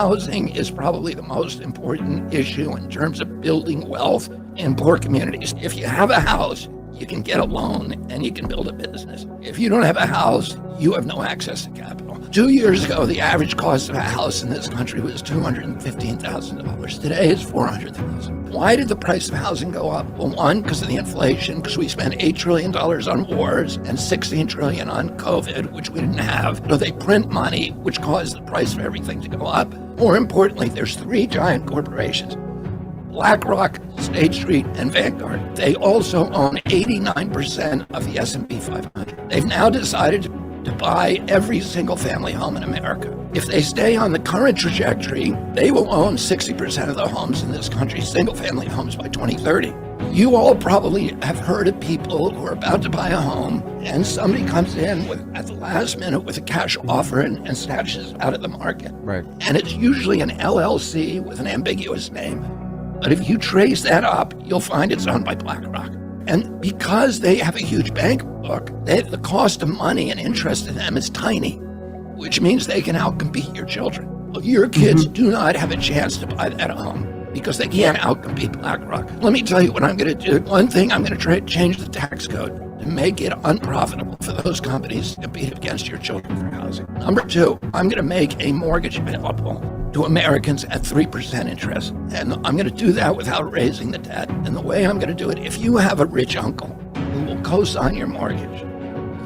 Housing is probably the most important issue in terms of building wealth in poor communities. If you have a house, you can get a loan and you can build a business. If you don't have a house, you have no access to capital. 2 years ago, the average cost of a house in this country was $215,000. Today it's $400,000. Why did the price of housing go up? Well, one, because of the inflation, because we spent $8 trillion on wars and $16 trillion on COVID, which we didn't have. So they print money, which caused the price of everything to go up. More importantly, there's 3 giant corporations: Blackrock, State Street, and Vanguard. They also own 89% of the S&P 500. They've now decided to buy every single family home in America. If they stay on the current trajectory, they will own 60% of the homes in this country, single family homes, by 2030. You all probably have heard of people who are about to buy a home and somebody comes in at the last minute with a cash offer and snatches it out of the market. Right. And it's usually an LLC with an ambiguous name. But if you trace that up, you'll find it's owned by Blackrock. And because they have a huge bank book, the cost of money and interest to them is tiny, which means they can outcompete your children. Well, your kids do not have a chance to buy that home because they can't outcompete Blackrock. Let me tell you what I'm going to do. One thing, I'm going to try to change the tax code to make it unprofitable for those companies to compete against your children for housing. Number 2, I'm going to make a mortgage available to Americans at 3% interest. And I'm going to do that without raising the debt. And the way I'm going to do it, if you have a rich uncle who will co-sign your mortgage,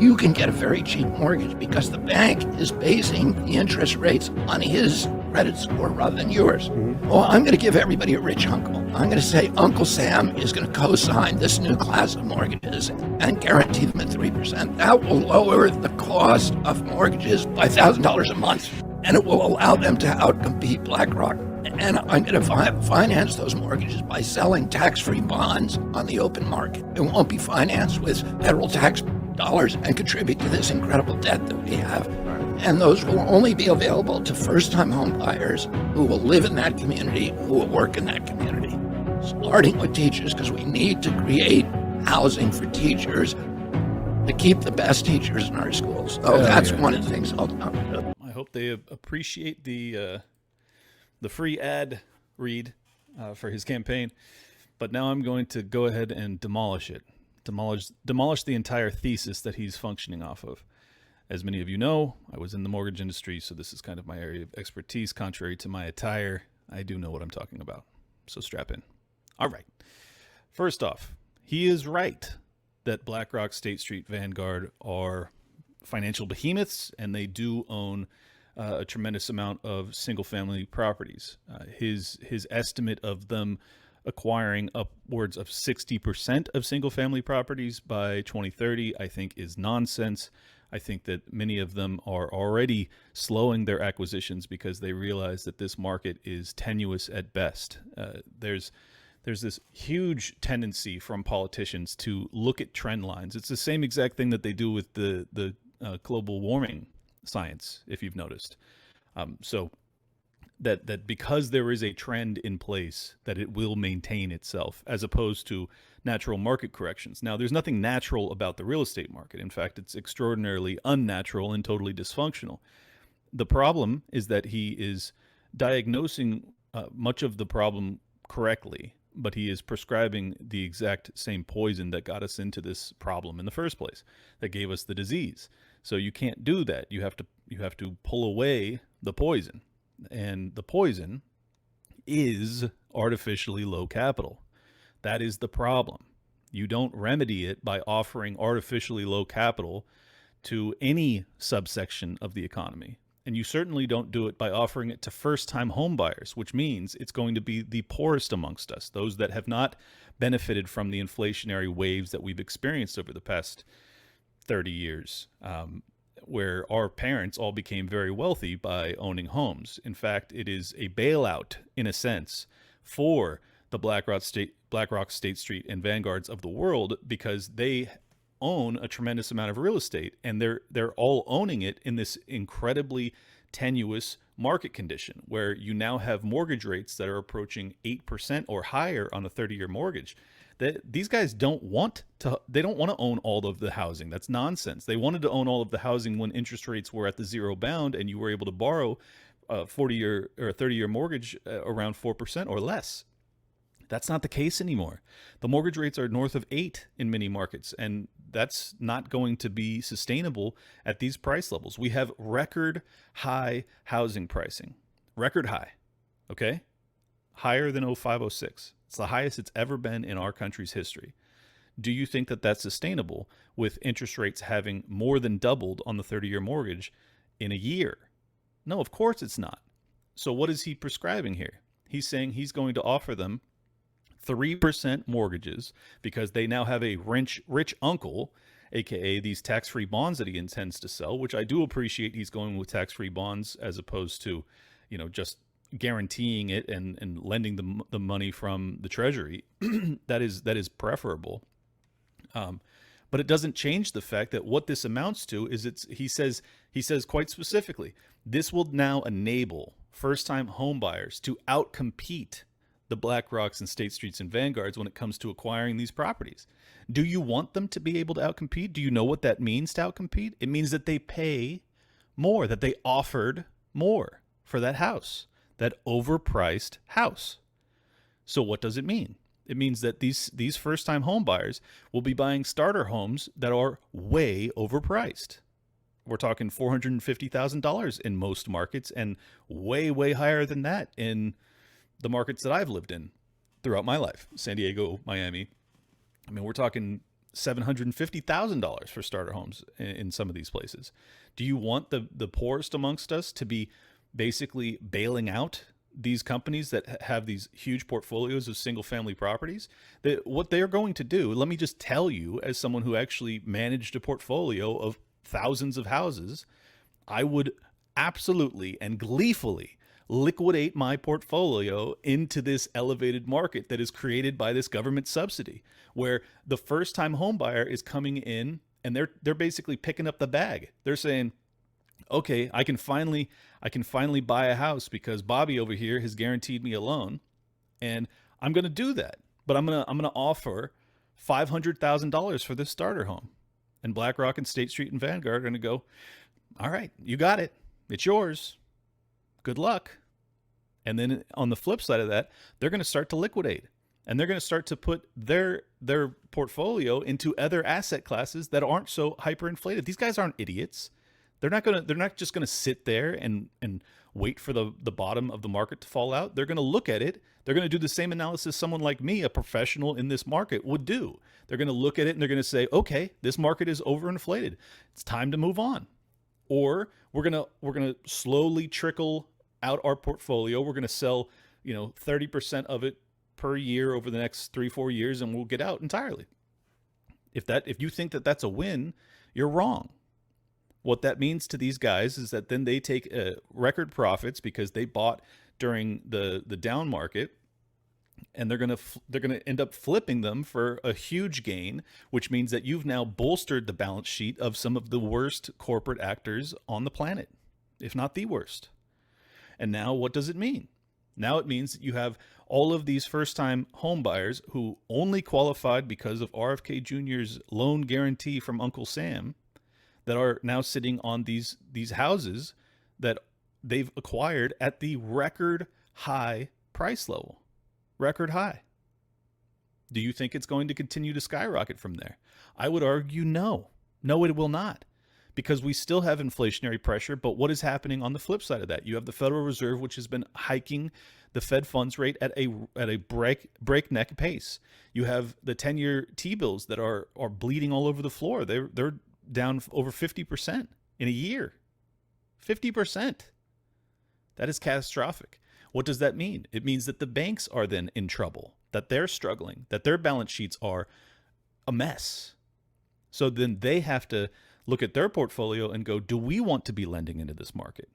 you can get a very cheap mortgage because the bank is basing the interest rates on his credit score rather than yours. Well, I'm going to give everybody a rich uncle. I'm going to say Uncle Sam is going to co-sign this new class of mortgages and guarantee them at 3%. That will lower the cost of mortgages by $1,000 a month. And it will allow them to outcompete BlackRock. And I'm going to finance those mortgages by selling tax-free bonds on the open market. It won't be financed with federal tax dollars and contribute to this incredible debt that we have. And those will only be available to first-time home buyers who will live in that community, who will work in that community. Starting with teachers, because we need to create housing for teachers to keep the best teachers in our schools. So that's one of the things I'll do. I hope they appreciate the free ad read for his campaign. But now I'm going to go ahead and demolish it. Demolish the entire thesis that he's functioning off of. As many of you know, I was in the mortgage industry, so this is kind of my area of expertise. Contrary to my attire, I do know what I'm talking about. So strap in. All right. First off, he is right that BlackRock, State Street, Vanguard are financial behemoths, and they do own a tremendous amount of single-family properties. His estimate of them acquiring upwards of 60% of single-family properties by 2030, I think, is nonsense. I think that many of them are already slowing their acquisitions because they realize that this market is tenuous at best. There's this huge tendency from politicians to look at trend lines. It's the same exact thing that they do with the global warming science, if you've noticed. So that because there is a trend in place, that it will maintain itself, as opposed to natural market corrections. Now, there's nothing natural about the real estate market. In fact, it's extraordinarily unnatural and totally dysfunctional. The problem is that he is diagnosing much of the problem correctly, but he is prescribing the exact same poison that got us into this problem in the first place, that gave us the disease. So you can't do that. You have to pull away the poison. And the poison is artificially low capital. That is the problem. You don't remedy it by offering artificially low capital to any subsection of the economy. And you certainly don't do it by offering it to first-time home buyers, which means it's going to be the poorest amongst us, those that have not benefited from the inflationary waves that we've experienced over the past 30 years, where our parents all became very wealthy by owning homes. In fact, it is a bailout, in a sense, for the BlackRock, State Street, and Vanguards of the world, because they own a tremendous amount of real estate, and they're all owning it in this incredibly tenuous market condition, where you now have mortgage rates that are approaching 8% or higher on a 30-year mortgage. These guys don't want to own all of the housing. That's nonsense. They wanted to own all of the housing when interest rates were at the zero bound and you were able to borrow a 40-year or a 30-year mortgage around 4% or less. That's not the case anymore. The mortgage rates are north of 8 in many markets, and that's not going to be sustainable at these price levels. We have record high housing pricing, record high, okay? Higher than 0506. It's the highest it's ever been in our country's history. Do you think that that's sustainable with interest rates having more than doubled on the 30-year mortgage in a year? No, of course it's not. So what is he prescribing here? He's saying he's going to offer them 3% mortgages because they now have a rich uncle, aka these tax-free bonds that he intends to sell, which I do appreciate he's going with tax-free bonds as opposed to, just guaranteeing it and lending the money from the Treasury. that is preferable. But it doesn't change the fact that what this amounts to is he says quite specifically, this will now enable first-time home buyers to outcompete the Blackrocks and State Streets and Vanguards when it comes to acquiring these properties. Do you want them to be able to outcompete? Do you know what that means to outcompete? It means that they pay more, that they offered more for that house, that overpriced house. So what does it mean? It means that these first-time home buyers will be buying starter homes that are way overpriced. We're talking $450,000 in most markets and way, way higher than that in the markets that I've lived in throughout my life, San Diego, Miami. I mean, we're talking $750,000 for starter homes in some of these places. Do you want the poorest amongst us to be basically bailing out these companies that have these huge portfolios of single family properties? What they're going to do, let me just tell you, as someone who actually managed a portfolio of thousands of houses, I would absolutely and gleefully liquidate my portfolio into this elevated market that is created by this government subsidy, where the first-time home buyer is coming in and they're basically picking up the bag. They're saying, okay, I can finally buy a house because Bobby over here has guaranteed me a loan, and I'm going to do that. But I'm going to offer $500,000 for this starter home. And BlackRock and State Street and Vanguard are going to go, all right, you got it. It's yours. Good luck. And then on the flip side of that, they're going to start to liquidate, and they're going to start to put their portfolio into other asset classes that aren't so hyperinflated. These guys aren't idiots. They're not just going to sit there and wait for the bottom of the market to fall out. They're going to look at it. They're going to do the same analysis someone like me, a professional in this market, would do. They're going to look at it and they're going to say, okay, this market is overinflated. It's time to move on. Or we're going to slowly trickle out our portfolio. We're going to sell, 30% of it per year over the next 3-4 years, and we'll get out entirely. If you think that that's a win, you're wrong. What that means to these guys is that then they take record profits because they bought during the down market, and they're gonna end up flipping them for a huge gain, which means that you've now bolstered the balance sheet of some of the worst corporate actors on the planet, if not the worst. And now what does it mean? Now it means that you have all of these first-time home buyers who only qualified because of RFK Jr.'s loan guarantee from Uncle Sam that are now sitting on these houses that they've acquired at the record high price level. Record high. Do you think it's going to continue to skyrocket from there? I would argue no. No, it will not. Because we still have inflationary pressure, but what is happening on the flip side of that? You have the Federal Reserve, which has been hiking the Fed funds rate at a breakneck pace. You have the 10-year T-bills that are bleeding all over the floor. They're down over 50% in a year. 50%. That is catastrophic. What does that mean? It means that the banks are then in trouble, that they're struggling, that their balance sheets are a mess. So then they have to look at their portfolio and go, do we want to be lending into this market?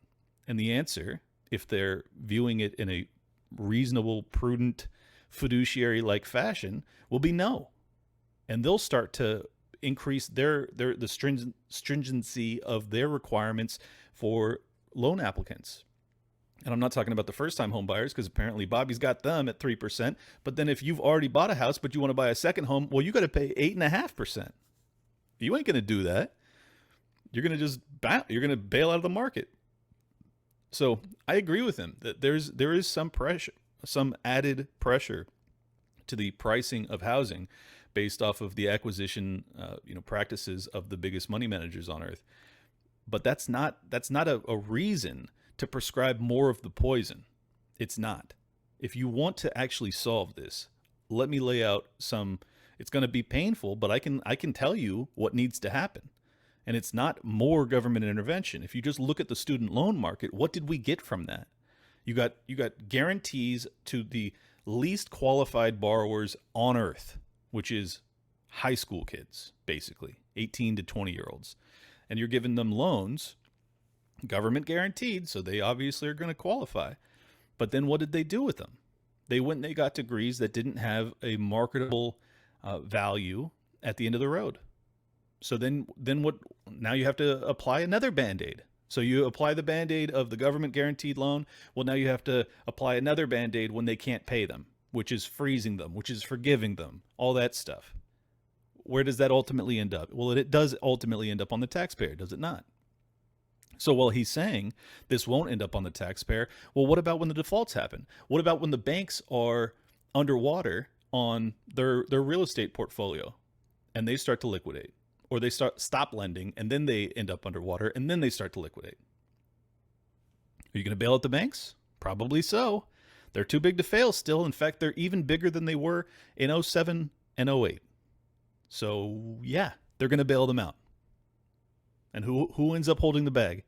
And the answer, if they're viewing it in a reasonable, prudent, fiduciary-like fashion, will be no. And they'll start to increase the stringency of their requirements for loan applicants. And I'm not talking about the first-time home buyers, because apparently Bobby's got them at 3%. But then if you've already bought a house but you want to buy a second home, well, you got to pay 8.5%. You ain't going to do that. You're going to bail out of the market. So I agree with him that there is some pressure, some added pressure to the pricing of housing based off of the acquisition practices of the biggest money managers on earth. But that's not a reason to prescribe more of the poison. It's not. If you want to actually solve this, let me lay out some. It's going to be painful, but I can tell you what needs to happen. And it's not more government intervention. If you just look at the student loan market, what did we get from that? You got guarantees to the least qualified borrowers on earth, which is high school kids, basically 18 to 20-year-olds. And you're giving them loans, government guaranteed, so they obviously are going to qualify. But then what did they do with them? They went and they got degrees that didn't have a marketable value at the end of the road. So then what? Now you have to apply another Band-Aid. So you apply the Band-Aid of the government guaranteed loan. Well, now you have to apply another Band-Aid when they can't pay them, which is freezing them, which is forgiving them, all that stuff. Where does that ultimately end up? Well, it does ultimately end up on the taxpayer, does it not? So while he's saying this won't end up on the taxpayer, well, what about when the defaults happen? What about when the banks are underwater on their real estate portfolio and they start to liquidate? Or they stop lending, and then they end up underwater, and then they start to liquidate. Are you going to bail out the banks? Probably so. They're too big to fail still. In fact, they're even bigger than they were in 07 and 08. So, yeah, they're going to bail them out. And who ends up holding the bag?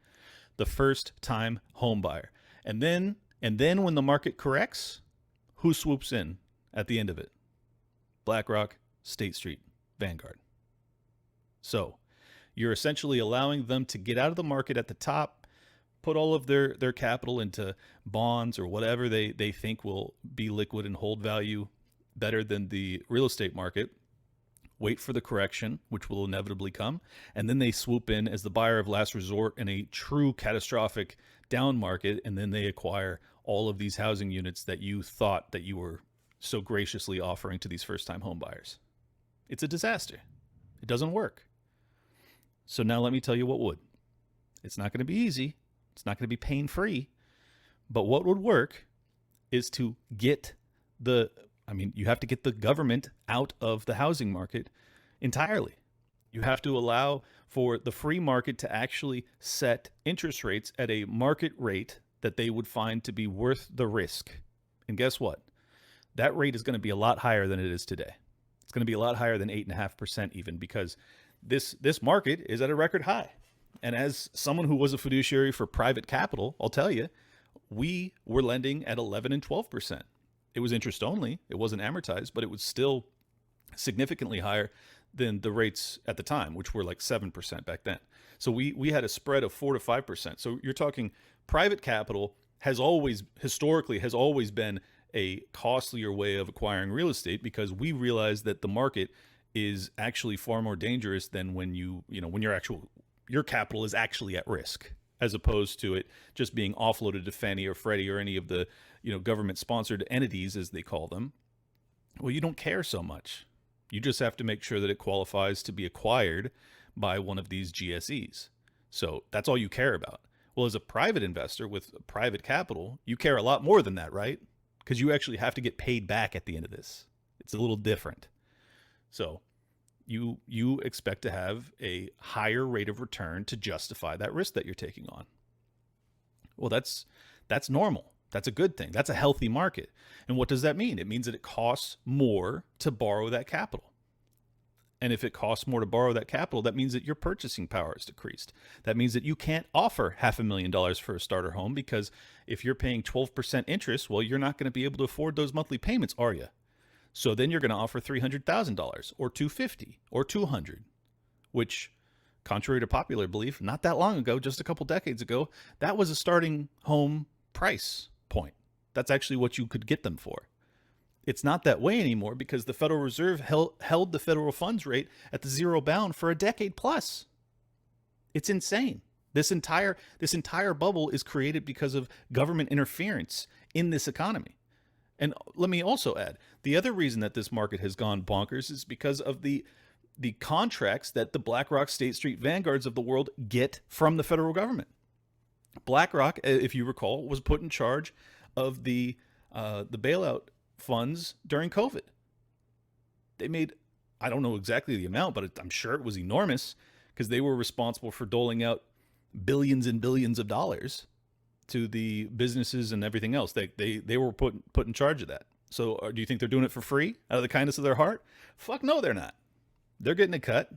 The first-time home buyer. And then when the market corrects, who swoops in at the end of it? BlackRock, State Street, Vanguard. So you're essentially allowing them to get out of the market at the top, put all of their capital into bonds or whatever they think will be liquid and hold value better than the real estate market, wait for the correction, which will inevitably come, and then they swoop in as the buyer of last resort in a true catastrophic down market, and then they acquire all of these housing units that you thought that you were so graciously offering to these first-time home buyers. It's a disaster. It doesn't work. So now let me tell you what would. It's not going to be easy. It's not going to be pain-free. But what would work is to get you have to get the government out of the housing market entirely. You have to allow for the free market to actually set interest rates at a market rate that they would find to be worth the risk. And guess what? That rate is going to be a lot higher than it is today. It's going to be a lot higher than 8.5% even, because this market is at a record high. And as someone who was a fiduciary for private capital, I'll tell you, we were lending at 11 and 12%. It was interest only. It wasn't amortized, but it was still significantly higher than the rates at the time, which were like 7% back then. So we had a spread of 4 to 5%. So you're talking private capital historically has always been a costlier way of acquiring real estate, because we realized that the market is actually far more dangerous than when your capital is actually at risk, as opposed to it just being offloaded to Fannie or Freddie or any of the government sponsored entities, as they call them. Well, you don't care so much. You just have to make sure that it qualifies to be acquired by one of these GSEs. So that's all you care about. Well, as a private investor with private capital, you care a lot more than that, right? Because you actually have to get paid back at the end of this. It's a little different. So you expect to have a higher rate of return to justify that risk that you're taking on. Well, that's normal. That's a good thing. That's a healthy market. And what does that mean? It means that it costs more to borrow that capital. And if it costs more to borrow that capital, that means that your purchasing power is decreased. That means that you can't offer $500,000 for a starter home, because if you're paying 12% interest, well, you're not going to be able to afford those monthly payments, are you? So then you're going to offer $300,000 or $250,000 or $200,000, which, contrary to popular belief, not that long ago, just a couple decades ago, that was a starting home price point. That's actually what you could get them for. It's not that way anymore, because the Federal Reserve held the federal funds rate at the zero bound for a decade plus. It's insane. This entire bubble is created because of government interference in this economy. And let me also add, the other reason that this market has gone bonkers is because of the contracts that the BlackRock, State Street, Vanguards of the world get from the federal government. BlackRock, if you recall, was put in charge of the bailout funds during COVID. They made, I don't know exactly the amount, but I'm sure it was enormous, because they were responsible for doling out billions and billions of dollars to the businesses and everything else. They were put in charge of that. So do you think they're doing it for free out of the kindness of their heart? Fuck no, they're not. They're getting a cut.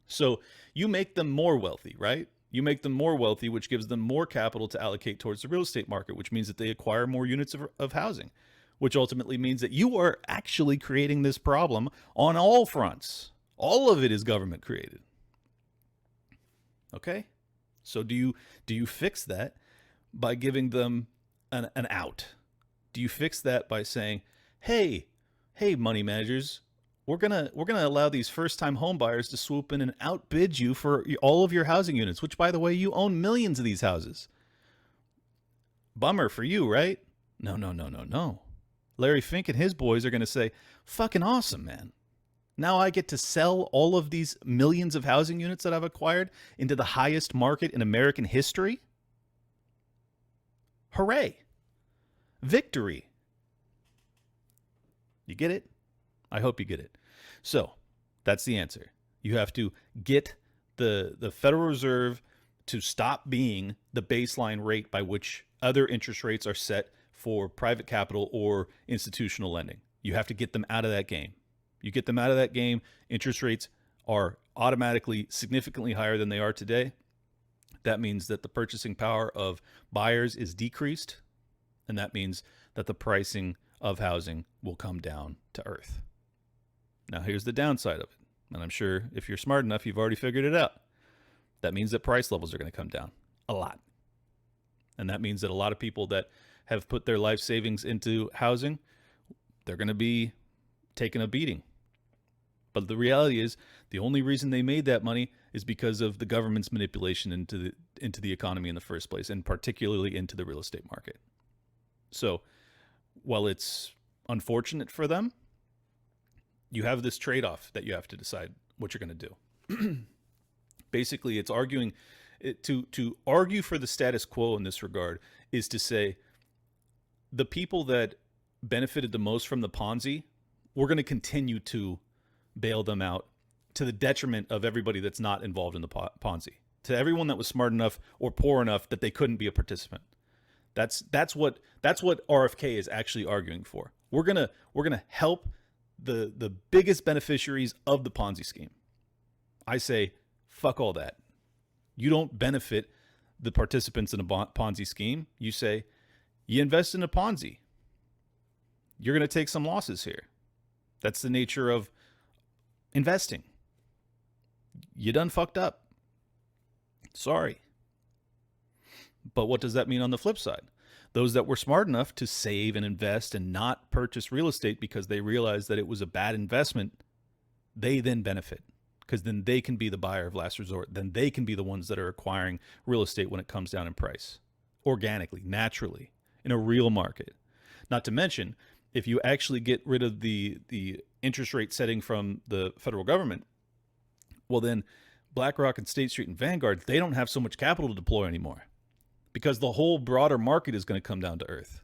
So you make them more wealthy, right? You make them more wealthy, which gives them more capital to allocate towards the real estate market, which means that they acquire more units of housing, which ultimately means that you are actually creating this problem on all fronts. All of it is government created. Okay? So do you fix that by giving them an out? Do you fix that by saying, hey, money managers, we're gonna allow these first-time home buyers to swoop in and outbid you for all of your housing units, which, by the way, you own millions of these houses. Bummer for you, right? No. Larry Fink and his boys are going to say, fucking awesome, man. Now I get to sell all of these millions of housing units that I've acquired into the highest market in American history. Hooray. Victory. You get it? I hope you get it. So that's the answer. You have to get the Federal Reserve to stop being the baseline rate by which other interest rates are set for private capital or institutional lending. You have to get them out of that game. You get them out of that game, interest rates are automatically significantly higher than they are today. That means that the purchasing power of buyers is decreased, and that means that the pricing of housing will come down to earth. Now, here's the downside of it, and I'm sure if you're smart enough, you've already figured it out. That means that price levels are going to come down a lot. And that means that a lot of people that have put their life savings into housing, they're going to be taking a beating. But the reality is, the only reason they made that money is because of the government's manipulation into the economy in the first place, and particularly into the real estate market. So, while it's unfortunate for them, you have this trade-off that you have to decide what you're going to do. Basically, it's arguing to argue for the status quo in this regard is to say the people that benefited the most from the Ponzi, we're going to continue to bail them out to the detriment of everybody that's not involved in the Ponzi, to everyone that was smart enough or poor enough that they couldn't be a participant. That's what RFK is actually arguing for. We're gonna help the biggest beneficiaries of the Ponzi scheme. I say, fuck all that. You don't benefit the participants in a Ponzi scheme. You say, you invest in a Ponzi. You're going to take some losses here. That's the nature of investing. You done fucked up. Sorry. But what does that mean on the flip side? Those that were smart enough to save and invest and not purchase real estate because they realized that it was a bad investment, they then benefit, because then they can be the buyer of last resort. Then they can be the ones that are acquiring real estate when it comes down in price, organically, naturally, in a real market. Not to mention, if you actually get rid of the interest rate setting from the federal government, well then BlackRock and State Street and Vanguard, they don't have so much capital to deploy anymore, because the whole broader market is going to come down to earth.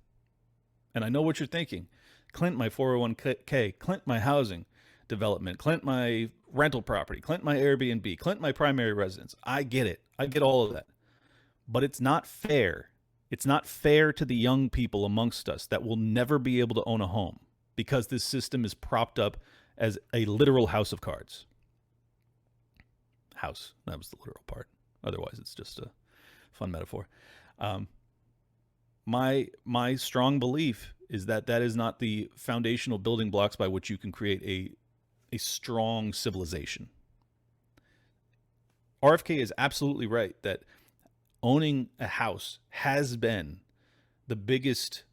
And I know what you're thinking. Clint my 401k, Clint my housing development, Clint my rental property, Clint my Airbnb, Clint my primary residence. I get it. I get all of that. But it's not fair. It's not fair to the young people amongst us that will never be able to own a home, because this system is propped up as a literal house of cards. House, that was the literal part. Otherwise, it's just a fun metaphor. My strong belief is that that is not the foundational building blocks by which you can create a strong civilization. RFK is absolutely right that owning a house has been the biggest,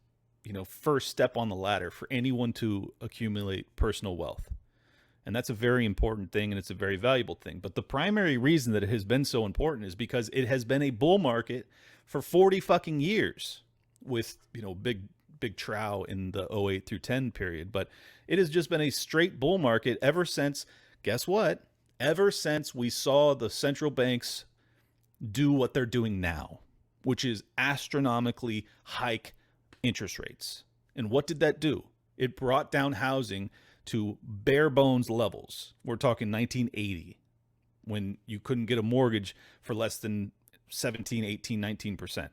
first step on the ladder for anyone to accumulate personal wealth. And that's a very important thing, and it's a very valuable thing. But the primary reason that it has been so important is because it has been a bull market for 40 fucking years, with, big trow in the 08 through 10 period. But it has just been a straight bull market ever since, guess what? Ever since we saw the central banks do what they're doing now. which is astronomically hike interest rates. And what did that do? It brought down housing to bare bones levels. We're talking 1980, when you couldn't get a mortgage for less than 17, 18, 19%.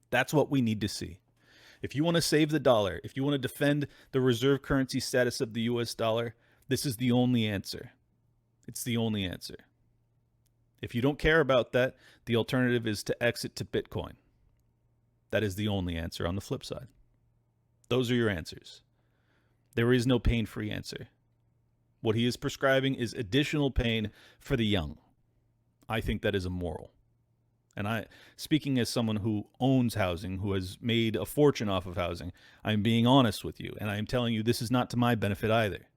That's what we need to see. If you want to save the dollar, if you want to defend the reserve currency status of the US dollar, this is the only answer. It's the only answer. If you don't care about that, the alternative is to exit to Bitcoin. That is the only answer on the flip side. Those are your answers. There is no pain-free answer. What he is prescribing is additional pain for the young. I think that is immoral. And speaking as someone who owns housing, who has made a fortune off of housing, I'm being honest with you, and I am telling you this is not to my benefit either.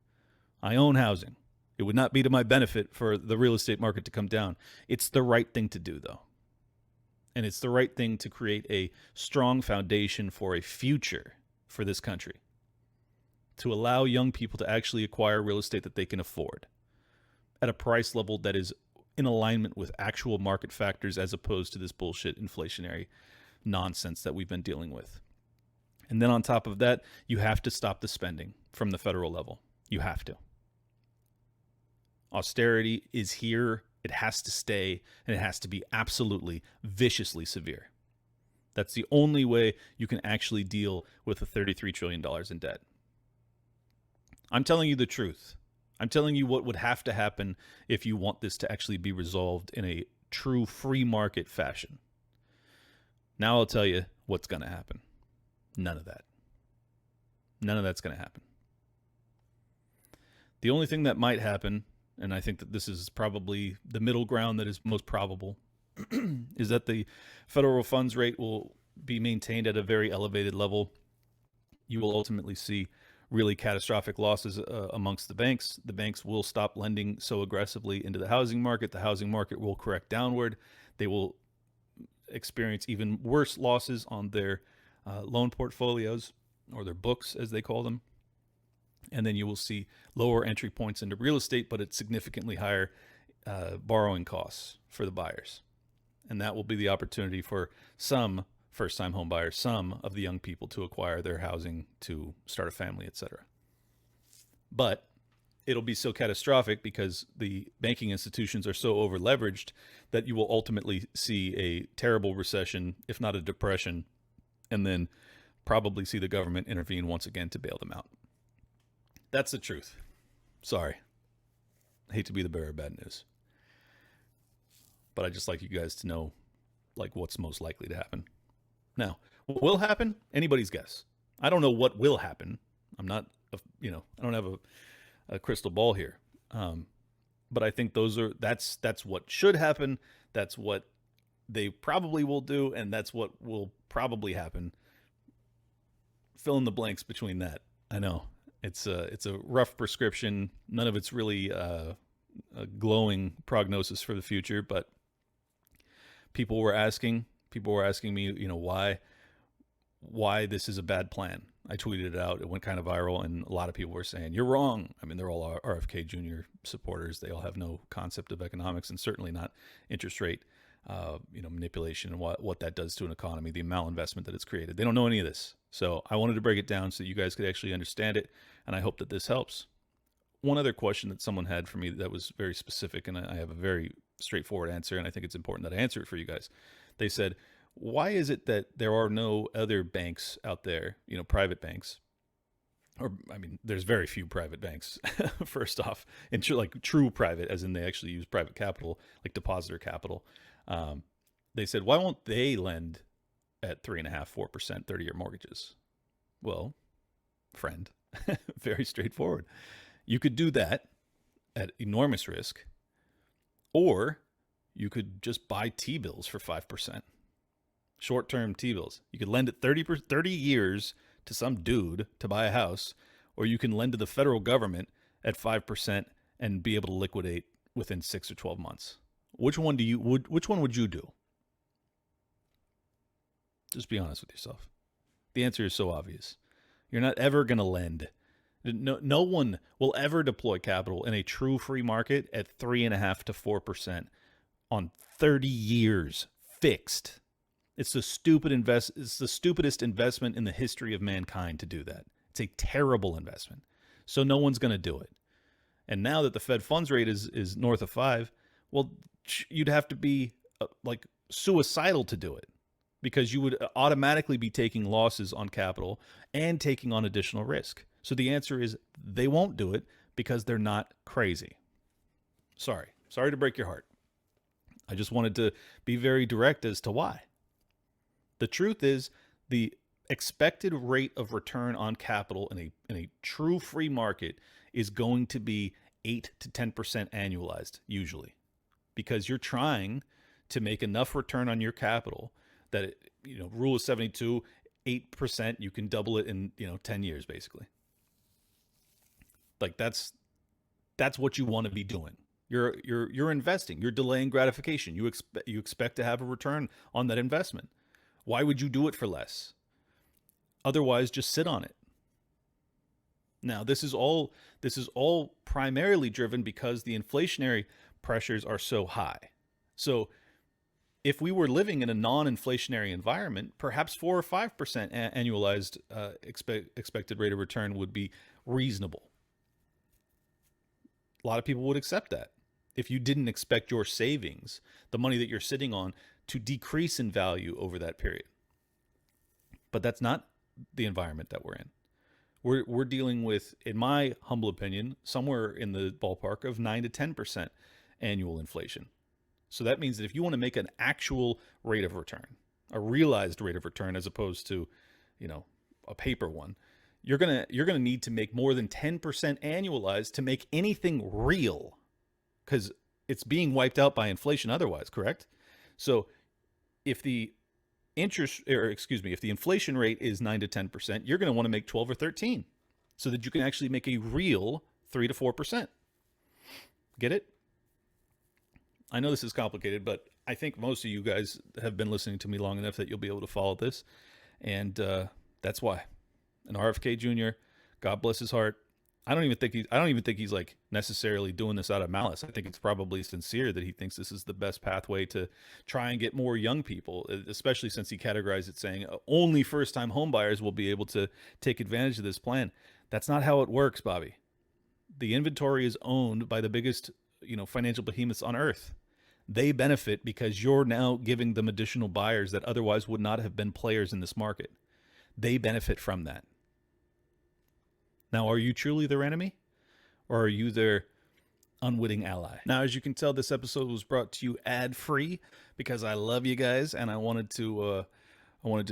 I own housing. It would not be to my benefit for the real estate market to come down. It's the right thing to do, though. And it's the right thing to create a strong foundation for a future for this country, to allow young people to actually acquire real estate that they can afford at a price level that is in alignment with actual market factors, as opposed to this bullshit inflationary nonsense that we've been dealing with. And then on top of that, you have to stop the spending from the federal level. You have to. Austerity is here. It has to stay, and it has to be absolutely viciously severe. That's the only way you can actually deal with the $33 trillion in debt. I'm telling you the truth. I'm telling you what would have to happen if you want this to actually be resolved in a true free market fashion. Now I'll tell you what's going to happen. None of that. None of that's going to happen. The only thing that might happen, and I think that this is probably the middle ground that is most probable, is that the federal funds rate will be maintained at a very elevated level. You will ultimately see really catastrophic losses amongst the banks. The banks will stop lending so aggressively into the housing market. The housing market will correct downward. They will experience even worse losses on their loan portfolios, or their books, as they call them. And then you will see lower entry points into real estate, but at significantly higher borrowing costs for the buyers. And that will be the opportunity for some first-time home buyers, some of the young people, to acquire their housing, to start a family, etc. But it'll be so catastrophic because the banking institutions are so over-leveraged that you will ultimately see a terrible recession, if not a depression, and then probably see the government intervene once again to bail them out. That's the truth. Sorry. I hate to be the bearer of bad news. But I just like you guys to know what's most likely to happen. Now, what will happen? Anybody's guess. I don't know what will happen. I'm not, I don't have a crystal ball here. But I think that's what should happen. That's what they probably will do, and that's what will probably happen. Fill in the blanks between that. I know it's a rough prescription. None of it's really a glowing prognosis for the future, but people were asking me, why this is a bad plan. I tweeted it out. It went kind of viral, and a lot of people were saying, you're wrong. I mean, they're all RFK Jr. supporters. They all have no concept of economics, and certainly not interest rate, manipulation and what that does to an economy, the malinvestment that it's created. They don't know any of this. So I wanted to break it down so that you guys could actually understand it, and I hope that this helps. One other question that someone had for me that was very specific, and I have a very straightforward answer, and I think it's important that I answer it for you guys. They said, why is it that there are no other banks out there, private banks? Or, there's very few private banks, first off, and true private, as in they actually use private capital, like depositor capital. They said, why won't they lend at 3.5%, 4% 30-year mortgages? Well, friend, very straightforward. You could do that at enormous risk, or you could just buy T-bills for 5%. Short-term T-bills. You could lend at 30 years to some dude to buy a house, or you can lend to the federal government at 5% and be able to liquidate within 6 or 12 months. Which one would you do? Just be honest with yourself. The answer is so obvious. You're not ever going to lend. No one will ever deploy capital in a true free market at 3.5% to 4% on 30 years fixed. It's the stupidest investment in the history of mankind to do that. It's a terrible investment. So no one's going to do it. And now that the Fed funds rate is north of 5, well, you'd have to be like suicidal to do it, because you would automatically be taking losses on capital and taking on additional risk. So the answer is they won't do it because they're not crazy. Sorry to break your heart. I just wanted to be very direct as to why. The truth is, the expected rate of return on capital in a true free market is going to be 8 to 10% annualized usually, because you're trying to make enough return on your capital that it, rule of 72, 8%, you can double it in 10 years basically. Like that's what you want to be doing. You're investing. You're delaying gratification. You expect to have a return on that investment. Why would you do it for less? Otherwise, just sit on it. Now, this is all primarily driven because the inflationary pressures are so high. So if we were living in a non-inflationary environment, perhaps 4 or 5% annualized expected rate of return would be reasonable. A lot of people would accept that if you didn't expect your savings, the money that you're sitting on, to decrease in value over that period. But that's not the environment that we're in. We're dealing with, in my humble opinion, somewhere in the ballpark of 9 to 10% annual inflation. So that means that if you want to make an actual rate of return, a realized rate of return as opposed to, a paper one, you're going to need to make more than 10% annualized to make anything real, because it's being wiped out by inflation otherwise, correct? So if the if the inflation rate is 9 to 10%, you're going to want to make 12 or 13 so that you can actually make a real 3 to 4%. Get it? I know this is complicated, but I think most of you guys have been listening to me long enough that you'll be able to follow this. And that's why. And RFK Jr., God bless his heart, I don't even think he's like necessarily doing this out of malice. I think it's probably sincere that he thinks this is the best pathway to try and get more young people, especially since he categorized it saying only first-time homebuyers will be able to take advantage of this plan. That's not how it works, Bobby. The inventory is owned by the biggest, financial behemoths on earth. They benefit because you're now giving them additional buyers that otherwise would not have been players in this market. They benefit from that. Now, are you truly their enemy, or are you their unwitting ally? Now, as you can tell, this episode was brought to you ad-free because I love you guys, and I wanted to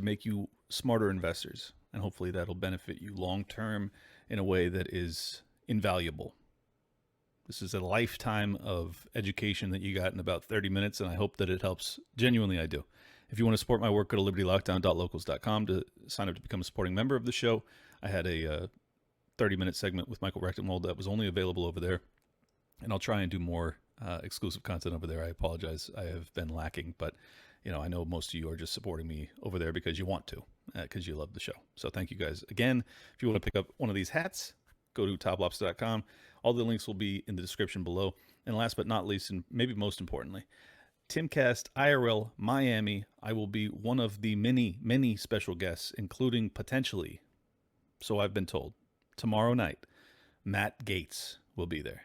make you smarter investors, and hopefully that'll benefit you long-term in a way that is invaluable. This is a lifetime of education that you got in about 30 minutes, and I hope that it helps. Genuinely, I do. If you want to support my work, go to libertylockdown.locals.com to sign up to become a supporting member of the show. I had a 30-minute segment with Michael Rectenwald that was only available over there, and I'll try and do more exclusive content over there. I apologize. I have been lacking, but I know most of you are just supporting me over there because you want to, because you love the show. So thank you guys again. If you want to pick up one of these hats, go to toplobster.com. All the links will be in the description below. And last but not least, and maybe most importantly, Timcast IRL Miami. I will be one of the many, many special guests, including potentially, so I've been told, tomorrow night, Matt Gaetz will be there.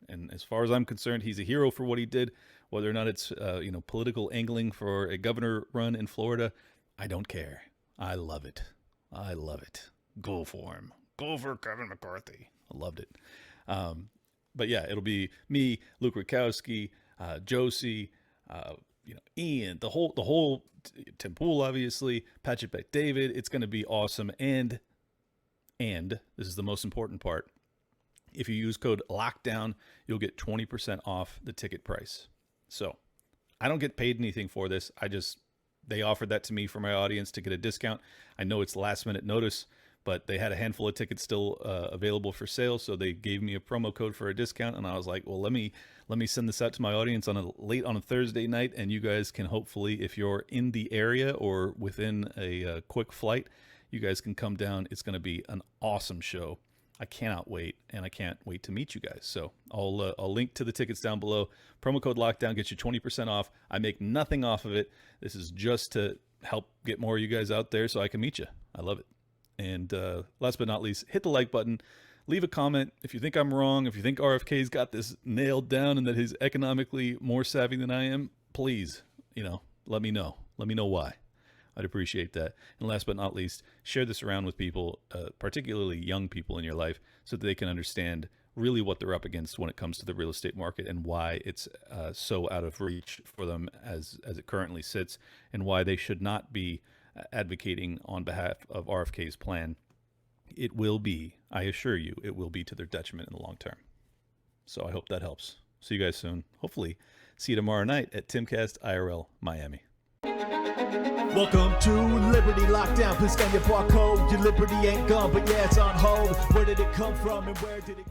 And as far as I'm concerned, he's a hero for what he did. Whether or not it's political angling for a governor run in Florida, I don't care. I love it. I love it. Go for him. Go for Kevin McCarthy. I loved it. But yeah, it'll be me, Luke Rakowski, Josie, Ian, the whole Tim Pool, obviously, Patrick Bet David. It's going to be awesome. And this is the most important part. If you use code LOCKDOWN, you'll get 20% off the ticket price. So I don't get paid anything for this. They offered that to me for my audience to get a discount. I know it's last minute notice, but they had a handful of tickets still available for sale. So they gave me a promo code for a discount. And I was like, well, let me send this out to my audience on a Thursday night. And you guys can hopefully, if you're in the area or within a quick flight, you guys can come down. It's going to be an awesome show. I cannot wait, and I can't wait to meet you guys. So I'll link to the tickets down below. Promo code LOCKDOWN gets you 20% off. I make nothing off of it. This is just to help get more of you guys out there so I can meet you. I love it. And last but not least, hit the like button. Leave a comment if you think I'm wrong, if you think RFK's got this nailed down and that he's economically more savvy than I am. Please, let me know. Let me know why. I'd appreciate that. And last but not least, share this around with people, particularly young people in your life, so that they can understand really what they're up against when it comes to the real estate market and why it's so out of reach for them as it currently sits, and why they should not be advocating on behalf of RFK's plan. It will be, I assure you, it will be to their detriment in the long term. So I hope that helps. See you guys soon. Hopefully, see you tomorrow night at Timcast IRL Miami. Welcome to Liberty Lockdown. Please scan your barcode. Your liberty ain't gone, but yeah, it's on hold. Where did it come from and where did it go?